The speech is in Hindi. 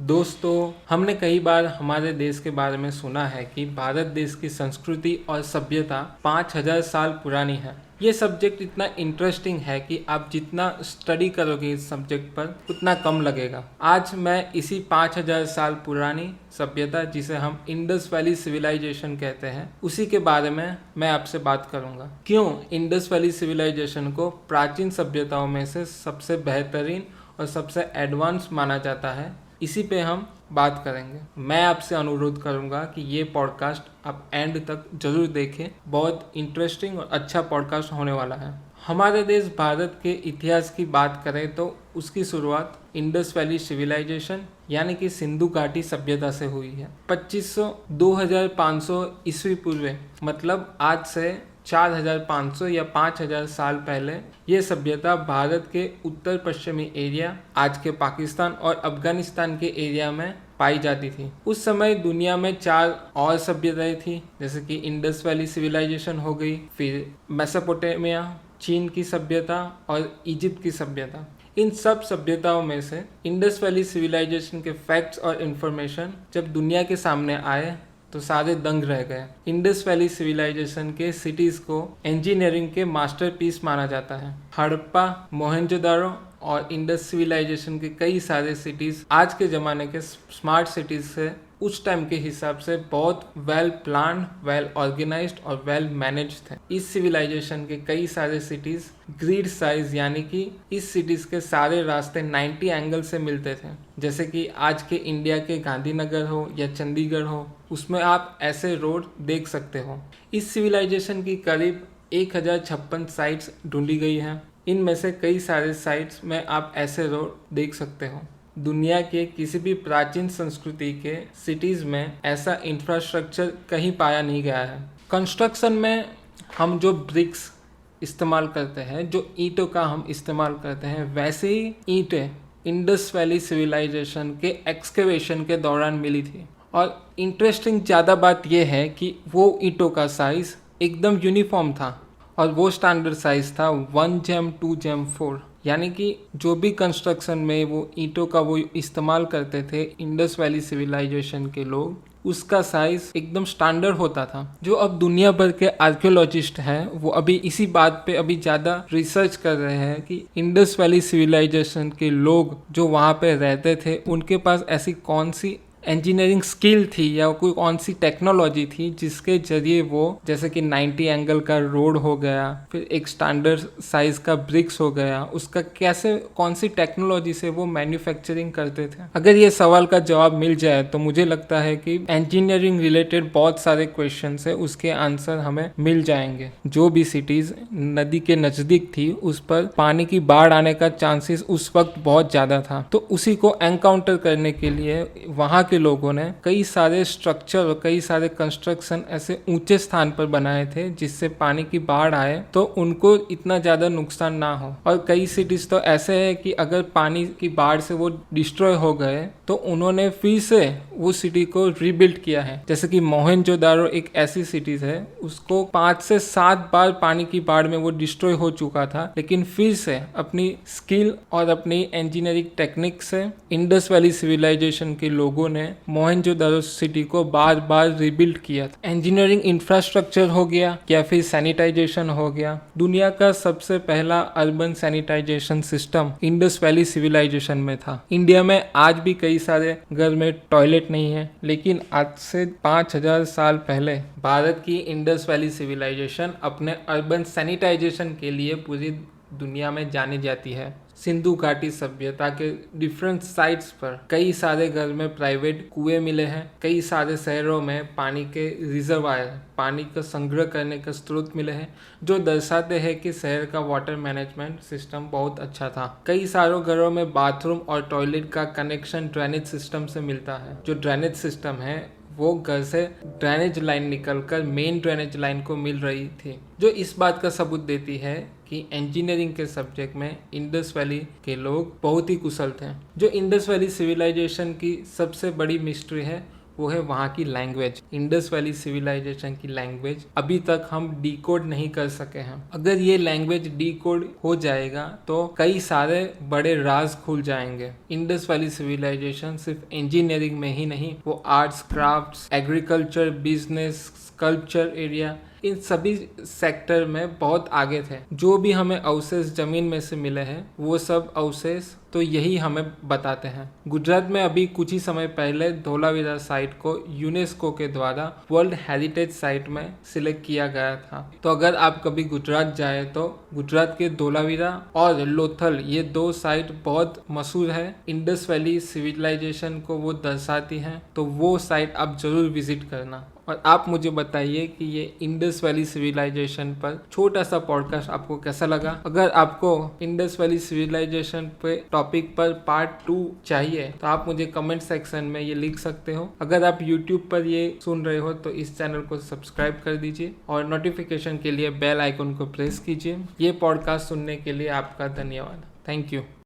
दोस्तों, हमने कई बार हमारे देश के बारे में सुना है कि भारत देश की संस्कृति और सभ्यता 5000 साल पुरानी है। ये सब्जेक्ट इतना इंटरेस्टिंग है कि आप जितना स्टडी करोगे इस सब्जेक्ट पर उतना कम लगेगा। आज मैं इसी 5000 साल पुरानी सभ्यता, जिसे हम इंडस वैली सिविलाइजेशन कहते हैं, उसी के बारे में मैं आपसे बात करूंगा। क्यों इंडस वैली सिविलाइजेशन को प्राचीन सभ्यताओं में से सबसे बेहतरीन और सबसे एडवांस माना जाता है, इसी पे हम बात करेंगे। मैं आपसे अनुरोध करूंगा कि ये पॉडकास्ट आप एंड तक जरूर देखें। बहुत इंटरेस्टिंग और अच्छा पॉडकास्ट होने वाला है। हमारे देश भारत के इतिहास की बात करें तो उसकी शुरुआत इंडस वैली सिविलाइजेशन यानी कि सिंधु घाटी सभ्यता से हुई है। 2500-2500 ईस्वी पूर्व, मतलब आज से 4500 या 5000 साल पहले ये सभ्यता भारत के उत्तर पश्चिमी एरिया, आज के पाकिस्तान और अफगानिस्तान के एरिया में पाई जाती थी। उस समय दुनिया में 4 और सभ्यताएं थी, जैसे कि इंडस वैली सिविलाइजेशन हो गई, फिर मेसोपोटामिया, चीन की सभ्यता और इजिप्ट की सभ्यता। इन सब सभ्यताओं में से इंडस वैली सिविलाइजेशन के फैक्ट्स और इंफॉर्मेशन जब दुनिया के सामने आए तो सारे दंग रह गए। इंडस वैली सिविलाइजेशन के सिटीज को इंजीनियरिंग के मास्टरपीस माना जाता है। हड़प्पा, मोहनजोदारो और इंडस सिविलाइजेशन के कई सारे सिटीज आज के ज़माने के स्मार्ट सिटीज से उस टाइम के हिसाब से बहुत वेल प्लान्ड, वेल ऑर्गेनाइज्ड और वेल मैनेज थे। इस सिविलाइजेशन के कई सारे सिटीज ग्रिड साइज, यानी कि इस सिटीज के सारे रास्ते 90 एंगल से मिलते थे। जैसे कि आज के इंडिया के गांधीनगर हो या चंडीगढ़ हो, उसमें आप ऐसे रोड देख सकते हो। इस सिविलाइजेशन की करीब 1056 साइट्स ढूंढी गई हैं। इनमें से कई सारे साइट्स में आप ऐसे रोड देख सकते हो। दुनिया के किसी भी प्राचीन संस्कृति के सिटीज़ में ऐसा इंफ्रास्ट्रक्चर कहीं पाया नहीं गया है। कंस्ट्रक्शन में हम जो ब्रिक्स इस्तेमाल करते हैं, जो ईंटों का हम इस्तेमाल करते हैं, वैसे ही ईंटें इंडस वैली सिविलाइजेशन के एक्सकेवेशन के दौरान मिली थी। और इंटरेस्टिंग ज़्यादा बात यह है कि वो ईंटों का साइज़ एकदम यूनिफॉर्म था और वो स्टैंडर्ड साइज़ था 1 2 4, यानी कि जो भी कंस्ट्रक्शन में वो ईंटों का वो इस्तेमाल करते थे इंडस वैली सिविलाइजेशन के लोग, उसका साइज एकदम स्टैंडर्ड होता था। जो अब दुनिया भर के आर्कियोलॉजिस्ट हैं वो अभी इसी बात पे अभी ज़्यादा रिसर्च कर रहे हैं कि इंडस वैली सिविलाइजेशन के लोग जो वहाँ पे रहते थे, उनके पास ऐसी कौन सी इंजीनियरिंग स्किल थी या कोई कौन सी टेक्नोलॉजी थी जिसके जरिए वो, जैसे कि 90 एंगल का रोड हो गया, फिर एक स्टैंडर्ड साइज का ब्रिक्स हो गया, उसका कैसे कौन सी टेक्नोलॉजी से वो मैन्युफैक्चरिंग करते थे। अगर ये सवाल का जवाब मिल जाए तो मुझे लगता है कि इंजीनियरिंग रिलेटेड बहुत सारे क्वेश्चन है उसके आंसर हमें मिल जाएंगे। जो भी सिटीज नदी के नज़दीक थी उस पर पानी की बाढ़ आने का चांसेस उस वक्त बहुत ज़्यादा था, तो उसी को एनकाउंटर करने के लिए वहाँ के लोगों ने कई सारे स्ट्रक्चर और कई सारे कंस्ट्रक्शन ऐसे ऊंचे स्थान पर बनाए थे जिससे पानी की बाढ़ आए तो उनको इतना ज़्यादा नुकसान ना हो। और कई सिटीज़ तो ऐसे है कि अगर पानी की बाढ़ से वो डिस्ट्रॉय हो गए तो उन्होंने फिर से वो सिटी को रीबिल्ड किया है। जैसे कि मोहनजोदारो एक ऐसी सिटीज है, उसको 5 से 7 बार पानी की बाढ़ में वो डिस्ट्रॉय हो चुका था, लेकिन फिर से अपनी स्किल और अपनी इंजीनियरिंग टेक्निक से इंडस वैली सिविलाइजेशन के लोगों ने मोहनजोदारो सिटी को बार बार रिबिल्ड किया था। इंजीनियरिंग इंफ्रास्ट्रक्चर हो गया या फिर सैनिटाइजेशन हो गया, दुनिया का सबसे पहला urban sanitisation system Indus valley civilisation में था। इंडिया में आज भी कई सारे घर में टॉयलेट नहीं है, लेकिन आज से 5000 साल पहले भारत की इंडस वैली सिविलाइजेशन अपने अर्बन सैनिटाइजेशन के लिए पूरी दुनिया में जानी जाती है। सिंधु घाटी सभ्यता के डिफरेंट साइट्स पर कई सारे घर में प्राइवेट कुएं मिले हैं। कई सारे शहरों में पानी के रिजर्वायर, पानी का संग्रह करने का स्रोत मिले हैं, जो दर्शाते हैं कि शहर का वाटर मैनेजमेंट सिस्टम बहुत अच्छा था। कई सारों घरों में बाथरूम और टॉयलेट का कनेक्शन ड्रेनेज सिस्टम से मिलता है। जो ड्रेनेज सिस्टम है वो घर से ड्रेनेज लाइन निकलकर मेन ड्रेनेज लाइन को मिल रही थी, जो इस बात का सबूत देती है कि इंजीनियरिंग के सब्जेक्ट में इंडस वैली के लोग बहुत ही कुशल थे। जो इंडस वैली सिविलाइजेशन की सबसे बड़ी मिस्ट्री है वो है वहाँ की लैंग्वेज। इंडस वैली सिविलाइजेशन की लैंग्वेज अभी तक हम डिकोड नहीं कर सके हैं। अगर ये लैंग्वेज डिकोड हो जाएगा तो कई सारे बड़े राज खुल जाएंगे। इंडस वैली सिविलाइजेशन सिर्फ इंजीनियरिंग में ही नहीं, वो arts, crafts, agriculture, business, sculpture area, इन सभी सेक्टर में बहुत आगे थे। जो भी हमें अवशेष जमीन में से मिले हैं वो सब अवशेष तो यही हमें बताते हैं। गुजरात में अभी कुछ ही समय पहले धोलावीरा साइट को यूनेस्को के द्वारा वर्ल्ड हेरिटेज साइट में सिलेक्ट किया गया था। तो अगर आप कभी गुजरात जाए तो गुजरात के धोलावीरा और लोथल ये 2 साइट बहुत मशहूर है, इंडस वैली सिविलाइजेशन को वो दर्शाती हैं। तो वो साइट आप जरूर विजिट करना। और आप मुझे बताइए कि ये इंडस वैली सिविलाइजेशन पर छोटा सा पॉडकास्ट आपको कैसा लगा। अगर आपको इंडस वैली सिविलाइजेशन पे टॉपिक पर पार्ट 2 चाहिए तो आप मुझे कमेंट सेक्शन में ये लिख सकते हो। अगर आप यूट्यूब पर ये सुन रहे हो तो इस चैनल को सब्सक्राइब कर दीजिए और नोटिफिकेशन के लिए बेल आइकन को प्रेस कीजिए। ये पॉडकास्ट सुनने के लिए आपका धन्यवाद। Thank you.